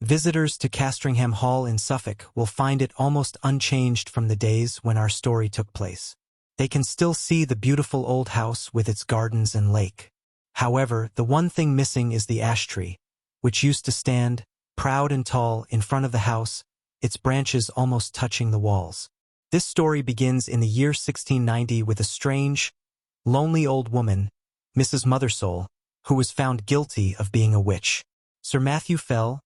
Visitors to Castringham Hall in Suffolk will find it almost unchanged from the days when our story took place. They can still see the beautiful old house with its gardens and lake. However, the one thing missing is the ash tree, which used to stand, proud and tall, in front of the house, its branches almost touching the walls. This story begins in the year 1690 with a strange, lonely old woman, Mrs. Mothersole, who was found guilty of being a witch. Sir Matthew Fell,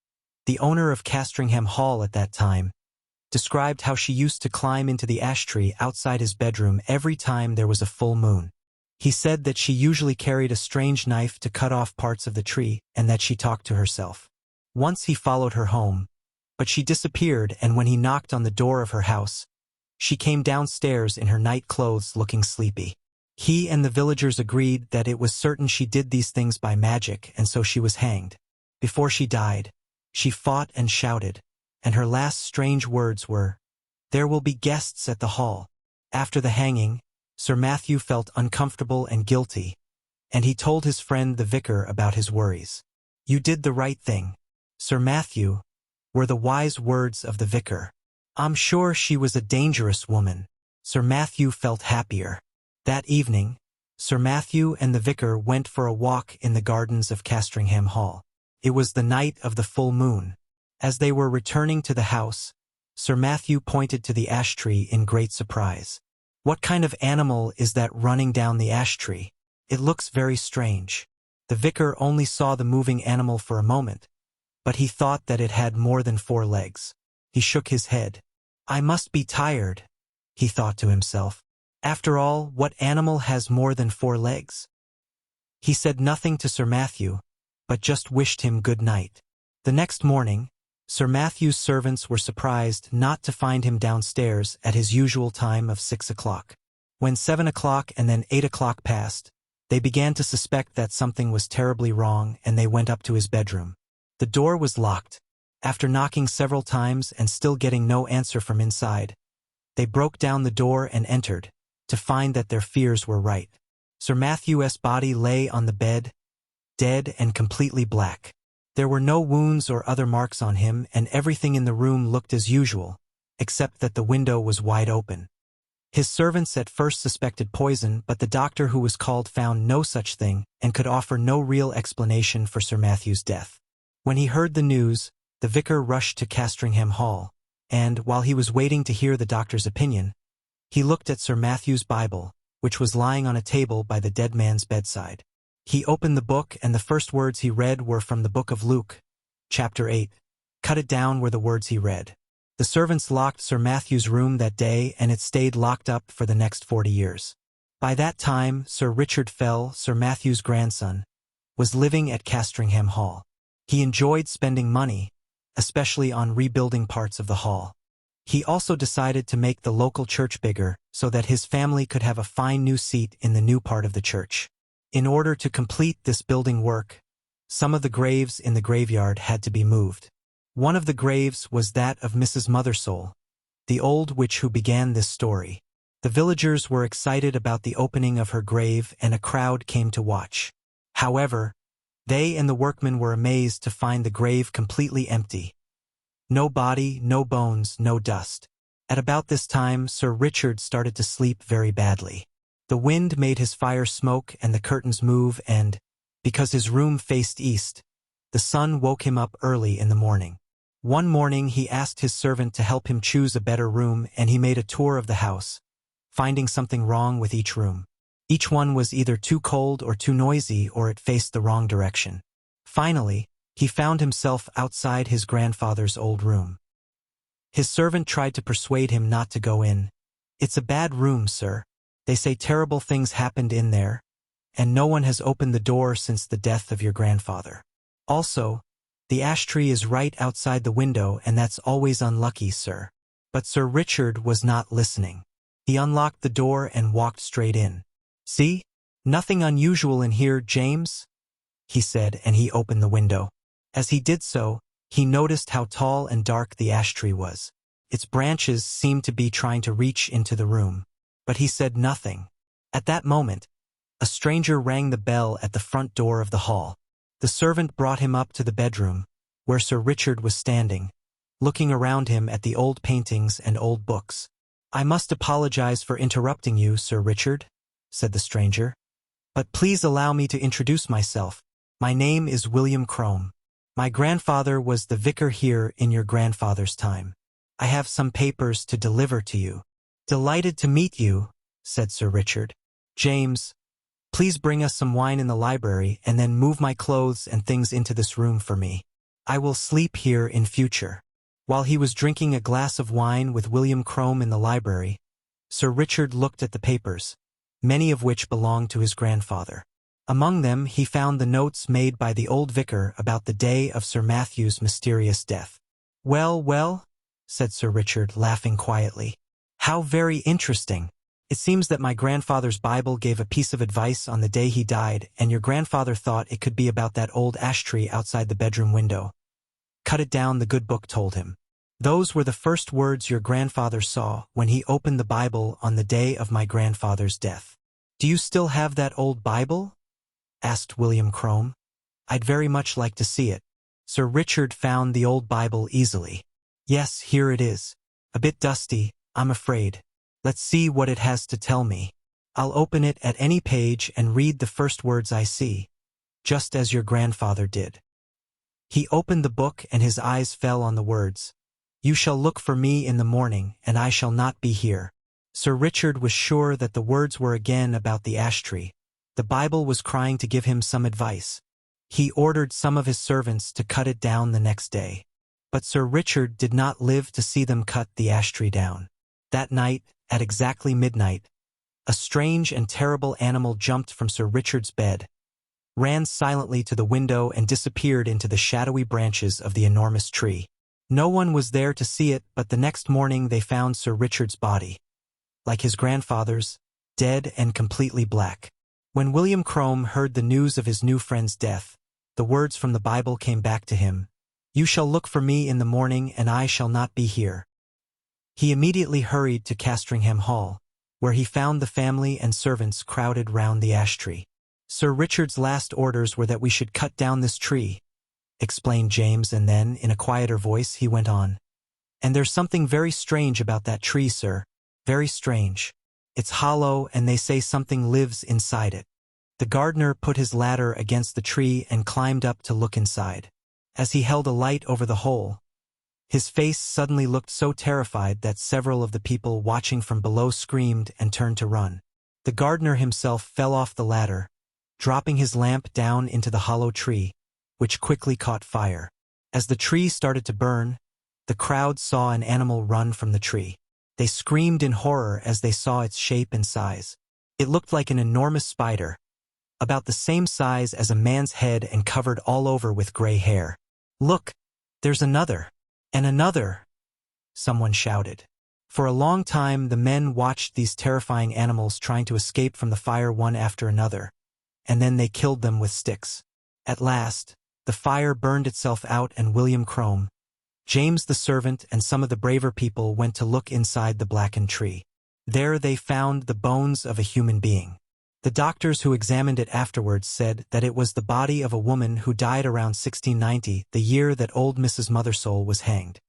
the owner of Castringham Hall at that time, described how she used to climb into the ash tree outside his bedroom every time there was a full moon. He said that she usually carried a strange knife to cut off parts of the tree and that she talked to herself. Once he followed her home, but she disappeared, and when he knocked on the door of her house, she came downstairs in her night clothes looking sleepy. He and the villagers agreed that it was certain she did these things by magic, and so she was hanged. Before she died, she fought and shouted, and her last strange words were, "There will be guests at the hall." After the hanging, Sir Matthew felt uncomfortable and guilty, and he told his friend the vicar about his worries. "You did the right thing, Sir Matthew," were the wise words of the vicar. "I'm sure she was a dangerous woman." Sir Matthew felt happier. That evening, Sir Matthew and the vicar went for a walk in the gardens of Castringham Hall. It was the night of the full moon. As they were returning to the house, Sir Matthew pointed to the ash tree in great surprise. "What kind of animal is that running down the ash tree? It looks very strange." The vicar only saw the moving animal for a moment, but he thought that it had more than 4 legs. He shook his head. "I must be tired," he thought to himself. "After all, what animal has more than 4 legs?" He said nothing to Sir Matthew, but just wished him good night. The next morning, Sir Matthew's servants were surprised not to find him downstairs at his usual time of 6 o'clock. When 7 o'clock and then 8 o'clock passed, they began to suspect that something was terribly wrong, and they went up to his bedroom. The door was locked. After knocking several times and still getting no answer from inside, they broke down the door and entered, to find that their fears were right. Sir Matthew's body lay on the bed, dead and completely black. There were no wounds or other marks on him, and everything in the room looked as usual, except that the window was wide open. His servants at first suspected poison, but the doctor who was called found no such thing and could offer no real explanation for Sir Matthew's death. When he heard the news, the vicar rushed to Castringham Hall, and, while he was waiting to hear the doctor's opinion, he looked at Sir Matthew's Bible, which was lying on a table by the dead man's bedside. He opened the book, and the first words he read were from the book of Luke, chapter 8. Cut it down were the words he read. The servants locked Sir Matthew's room that day, and it stayed locked up for the next 40 years. By that time, Sir Richard Fell, Sir Matthew's grandson, was living at Castringham Hall. He enjoyed spending money, especially on rebuilding parts of the hall. He also decided to make the local church bigger so that his family could have a fine new seat in the new part of the church. In order to complete this building work, some of the graves in the graveyard had to be moved. One of the graves was that of Mrs. Mothersole, the old witch who began this story. The villagers were excited about the opening of her grave, and a crowd came to watch. However, they and the workmen were amazed to find the grave completely empty. No body, no bones, no dust. At about this time, Sir Richard started to sleep very badly. The wind made his fire smoke and the curtains move, and, because his room faced east, the sun woke him up early in the morning. One morning he asked his servant to help him choose a better room, and he made a tour of the house, finding something wrong with each room. Each one was either too cold or too noisy, or it faced the wrong direction. Finally, he found himself outside his grandfather's old room. His servant tried to persuade him not to go in. "It's a bad room, sir. They say terrible things happened in there, and no one has opened the door since the death of your grandfather. Also, the ash tree is right outside the window, and that's always unlucky, sir." But Sir Richard was not listening. He unlocked the door and walked straight in. "See? Nothing unusual in here, James," he said, and he opened the window. As he did so, he noticed how tall and dark the ash tree was. Its branches seemed to be trying to reach into the room. But he said nothing. At that moment, a stranger rang the bell at the front door of the hall. The servant brought him up to the bedroom, where Sir Richard was standing, looking around him at the old paintings and old books. "I must apologize for interrupting you, Sir Richard," said the stranger. "But please allow me to introduce myself. My name is William Crome. My grandfather was the vicar here in your grandfather's time. I have some papers to deliver to you." "Delighted to meet you," said Sir Richard. "James, please bring us some wine in the library and then move my clothes and things into this room for me. I will sleep here in future." While he was drinking a glass of wine with William Crome in the library, Sir Richard looked at the papers, many of which belonged to his grandfather. Among them he found the notes made by the old vicar about the day of Sir Matthew's mysterious death. "Well, well," said Sir Richard, laughing quietly. "How very interesting. It seems that my grandfather's Bible gave a piece of advice on the day he died, and your grandfather thought it could be about that old ash tree outside the bedroom window. 'Cut it down,' the good book told him. Those were the first words your grandfather saw when he opened the Bible on the day of my grandfather's death." "Do you still have that old Bible?" asked William Crome. "I'd very much like to see it." Sir Richard found the old Bible easily. "Yes, here it is. A bit dusty, I'm afraid. Let's see what it has to tell me. I'll open it at any page and read the first words I see, just as your grandfather did." He opened the book and his eyes fell on the words, "You shall look for me in the morning, and I shall not be here." Sir Richard was sure that the words were again about the ash tree. The Bible was crying to give him some advice. He ordered some of his servants to cut it down the next day. But Sir Richard did not live to see them cut the ash tree down. That night, at exactly midnight, a strange and terrible animal jumped from Sir Richard's bed, ran silently to the window and disappeared into the shadowy branches of the enormous tree. No one was there to see it, but the next morning they found Sir Richard's body, like his grandfather's, dead and completely black. When William Crome heard the news of his new friend's death, the words from the Bible came back to him, "You shall look for me in the morning, and I shall not be here." He immediately hurried to Castringham Hall, where he found the family and servants crowded round the ash tree. "Sir Richard's last orders were that we should cut down this tree," explained James, and then, in a quieter voice, he went on. "And there's something very strange about that tree, sir. Very strange. It's hollow, and they say something lives inside it." The gardener put his ladder against the tree and climbed up to look inside. As he held a light over the hole, his face suddenly looked so terrified that several of the people watching from below screamed and turned to run. The gardener himself fell off the ladder, dropping his lamp down into the hollow tree, which quickly caught fire. As the tree started to burn, the crowd saw an animal run from the tree. They screamed in horror as they saw its shape and size. It looked like an enormous spider, about the same size as a man's head and covered all over with gray hair. "Look, there's another, and another," someone shouted. For a long time the men watched these terrifying animals trying to escape from the fire one after another, and then they killed them with sticks. At last, the fire burned itself out, and William Crome, James the servant, and some of the braver people went to look inside the blackened tree. There they found the bones of a human being. The doctors who examined it afterwards said that it was the body of a woman who died around 1690, the year that old Mrs. Mothersole was hanged.